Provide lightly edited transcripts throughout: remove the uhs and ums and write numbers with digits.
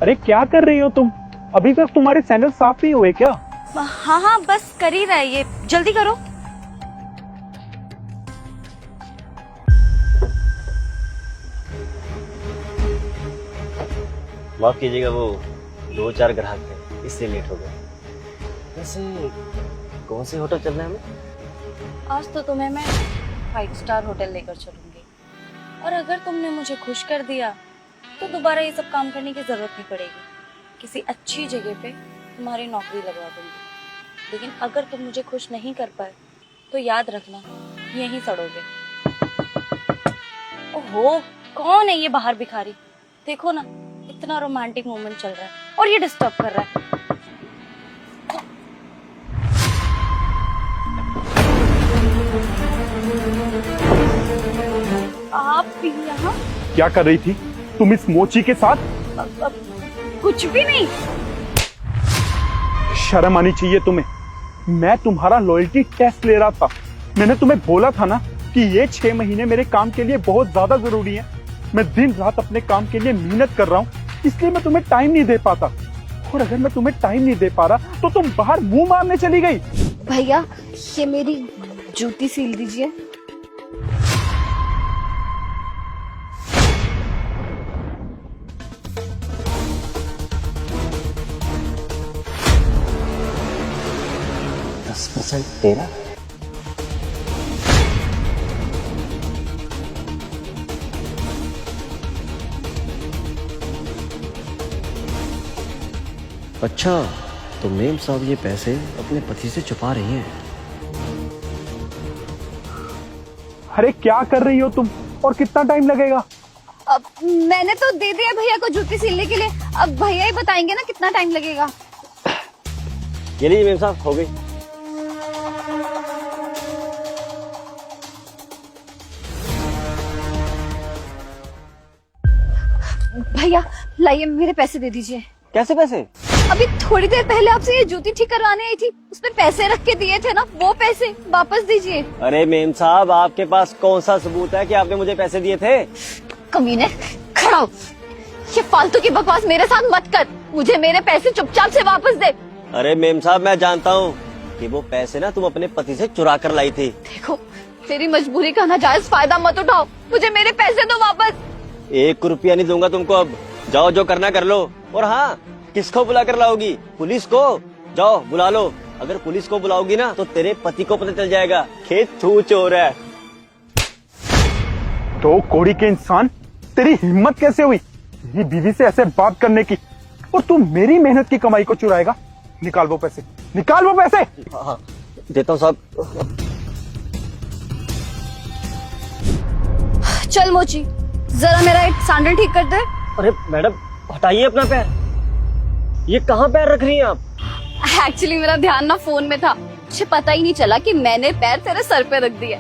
अरे क्या कर रही हो तुम? अभी तक तुम्हारे सैंडल साफ नहीं हुए क्या? हाँ हाँ बस कर ही रहा है ये, जल्दी करो। माफ कीजिएगा, वो 2-4 ग्राहक थे इसलिए लेट हो गए। वैसे कौन से होटल चलना है हमें? आज तो तुम्हें मैं 5 स्टार होटल लेकर चलूंगी, और अगर तुमने मुझे खुश कर दिया तो दोबारा ये सब काम करने की जरूरत नहीं पड़ेगी। किसी अच्छी जगह पे तुम्हारी नौकरी लगवा दूंगी। लेकिन अगर तुम मुझे खुश नहीं कर पाए तो याद रखना, यहीं सड़ोगे। ओहो, कौन है ये बाहर भिखारी? देखो ना, इतना रोमांटिक मोमेंट चल रहा है और ये डिस्टर्ब कर रहा है। आप भी यहाँ? क्या कर रही थी तुम इस मोची के साथ? कुछ भी नहीं। शर्म आनी चाहिए तुम्हें। मैं तुम्हारा लॉयल्टी टेस्ट ले रहा था। मैंने तुम्हें बोला था ना कि ये 6 महीने मेरे काम के लिए बहुत ज्यादा जरूरी है। मैं दिन रात अपने काम के लिए मेहनत कर रहा हूँ, इसलिए मैं तुम्हें टाइम नहीं दे पाता। और अगर मैं तुम्हें टाइम नहीं दे पा रहा तो तुम बाहर मुंह मारने चली गई। भैया, ये मेरी जूती सील दीजिए। तेरा? अच्छा, तो मेम साहब ये पैसे अपने पति से छुपा रही हैं। अरे क्या कर रही हो तुम, और कितना टाइम लगेगा? अब मैंने तो दे दिया भैया को जूती सिलने के लिए, अब भैया ही बताएंगे ना कितना टाइम लगेगा। ये लीजिए मेम साहब, हो गई। भैया लाइए, मेरे पैसे दे दीजिए। कैसे पैसे? अभी थोड़ी देर पहले आपसे ये जूती ठीक करवाने आई थी, उसमें पैसे रख के दिए थे ना, वो पैसे वापस दीजिए। अरे मेम साहब, आपके पास कौन सा सबूत है कि आपने मुझे पैसे दिए थे? कमीने, खड़ा हो। ये फालतू की बकवास मेरे साथ मत कर। मुझे मेरे पैसे चुपचाप से वापस दे। अरे मेम साहब, मैं जानता हूँ कि वो पैसे ना तुम अपने पति से चुरा कर लाई थी। देखो, तेरी मजबूरी का नाजायज फायदा मत उठाओ। मुझे मेरे पैसे दो वापस। 1 रुपया नहीं दूंगा तुमको। अब जाओ, जो करना कर लो। और हाँ, किसको बुला कर लाओगी? पुलिस को? जाओ बुला लो। अगर पुलिस को बुलाओगी ना तो तेरे पति को पता चल जाएगा कि तू चोर है। तो कोड़ी के इंसान, तेरी हिम्मत कैसे हुई मेरी बीवी से ऐसे बात करने की? और तू मेरी मेहनत की कमाई को चुराएगा? निकाल वो पैसे, निकाल वो पैसे। हाँ, देता हूँ साहब। चल मोची, जरा मेरा एक सैंडल ठीक कर दे। अरे मैडम, हटाइए अपना पैर। ये कहाँ पैर रख रही हैं आप? एक्चुअली मेरा ध्यान ना फोन में था, मुझे पता ही नहीं चला कि मैंने पैर तेरे सर पे रख दिया।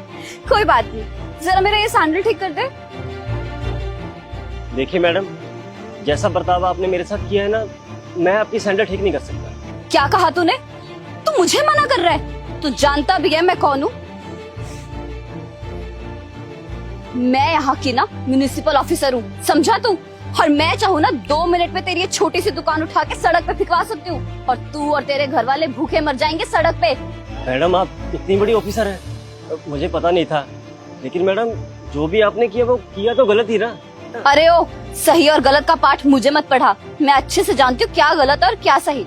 कोई बात नहीं, जरा मेरा ये सैंडल ठीक कर दे। देखिए मैडम, जैसा बर्ताव आपने मेरे साथ किया है ना, मैं आपकी सैंडल ठीक नहीं कर सकता। क्या कहा तूने? तू मुझे मना कर रहा है? तू जानता भी है मैं कौन हूँ? मैं यहाँ की ना म्युनिसिपल ऑफिसर हूँ, समझा तू? और मैं चाहूँ ना 2 मिनट में तेरी ये छोटी सी दुकान उठा के सड़क पे फिकवा सकती हूँ, और तू और तेरे घर वाले भूखे मर जाएंगे सड़क पे। मैडम, आप इतनी बड़ी ऑफिसर हैं, मुझे पता नहीं था। लेकिन मैडम, जो भी आपने किया वो किया तो गलत ही ना। अरे ओ, सही और गलत का पाठ मुझे मत पढ़ा। मैं अच्छे से जानती हूँ क्या गलत और क्या सही।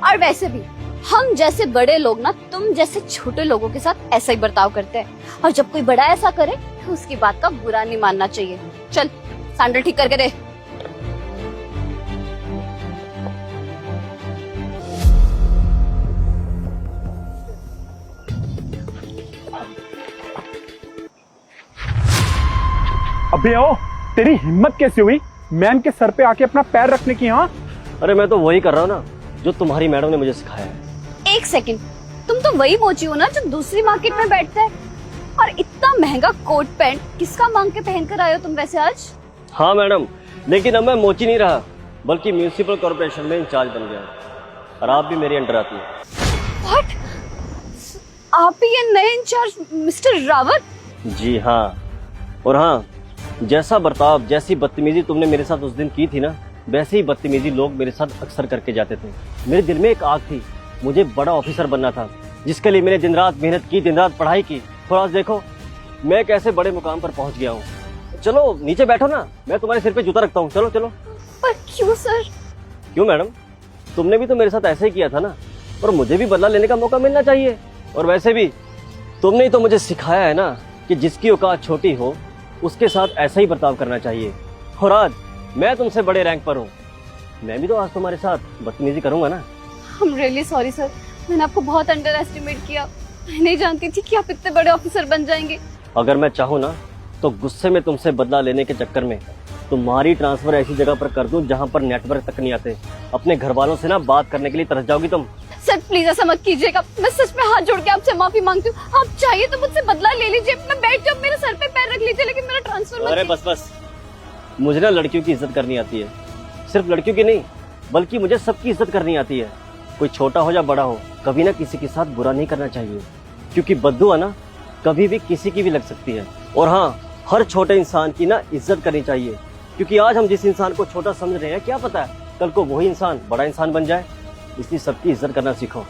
और वैसे भी हम जैसे बड़े लोग ना तुम जैसे छोटे लोगों के साथ ऐसा ही बर्ताव करते हैं, और जब कोई बड़ा ऐसा करे तो उसकी बात का बुरा नहीं मानना चाहिए। चल सैंडल ठीक करके दे। अबे ओ, तेरी हिम्मत कैसे हुई मैम के सर पे आके अपना पैर रखने की? हाँ, अरे मैं तो वही कर रहा हूँ ना जो तुम्हारी मैडम ने मुझे सिखाया है। एक सेकंड, तुम तो वही मोची हो ना जो दूसरी मार्केट में बैठता है? और इतना महंगा कोट पैंट किसका मांग के पहन कर आए हो तुम वैसे आज? हाँ मैडम, लेकिन अब मैं मोची नहीं रहा, बल्कि म्यूनिसिपल कॉर्पोरेशन में इंचार्ज बन गया, और आप भी मेरे अंडर आती है। व्हाट? आप ही ये नए इंचार्ज मिस्टर रावत? जी हाँ। और हाँ, जैसा बर्ताव, जैसी बदतमीजी तुमने मेरे साथ उस दिन की थी ना, वैसे ही बदतमीजी लोग मेरे साथ अक्सर करके जाते थे। मेरे दिल में एक आग थी, मुझे बड़ा ऑफिसर बनना था, जिसके लिए मैंने दिन रात मेहनत की, दिन रात पढ़ाई की। और आज देखो मैं कैसे बड़े मुकाम पर पहुंच गया हूँ। चलो नीचे बैठो ना, मैं तुम्हारे सिर पे जूता रखता हूँ। चलो चलो। पर क्यों सर? क्यों मैडम, तुमने भी तो मेरे साथ ऐसे ही किया था ना, और मुझे भी बदला लेने का मौका मिलना चाहिए। और वैसे भी तुमने ही तो मुझे सिखाया है ना कि जिसकी औकात छोटी हो उसके साथ ऐसा ही बर्ताव करना चाहिए। और आज मैं तुमसे बड़े रैंक पर हूँ, मैं भी तो आज तुम्हारे साथ बदतमीजी करूंगा ना। I'm really sorry सर, मैंने आपको बहुत अंडर एस्टिमेट किया। मैं नहीं जानती थी कि आप इतने बड़े ऑफिसर बन जाएंगे। अगर मैं चाहूँ ना तो गुस्से में तुमसे बदला लेने के चक्कर में तुम्हारी ट्रांसफर ऐसी जगह पर कर दूं जहाँ पर नेटवर्क तक नहीं आते। अपने घर वालों से ना बात करने के लिए तरस जाओगी तुम। सर प्लीज ऐसा मत कीजिएगा, मैं सच में हाथ जोड़ के आपसे माफी मांगती हूँ। आप चाहिए तो मुझसे बदला ले लीजिए, मैं बैठ जाऊँ, मेरे सर पे पैर रख लीजिए, लेकिन मेरा ट्रांसफर अरे बस बस, मुझे ना लड़कियों की इज्जत करनी आती है। सिर्फ लड़कियों की नहीं बल्कि मुझे सबकी इज्जत करनी आती है। कोई छोटा हो या बड़ा हो, कभी ना किसी के साथ बुरा नहीं करना चाहिए, क्योंकि बद्दुआ ना कभी भी किसी की भी लग सकती है। और हाँ, हर छोटे इंसान की ना इज्जत करनी चाहिए, क्योंकि आज हम जिस इंसान को छोटा समझ रहे हैं, क्या पता है कल को वही इंसान बड़ा इंसान बन जाए। इसलिए सबकी इज्जत करना सीखो।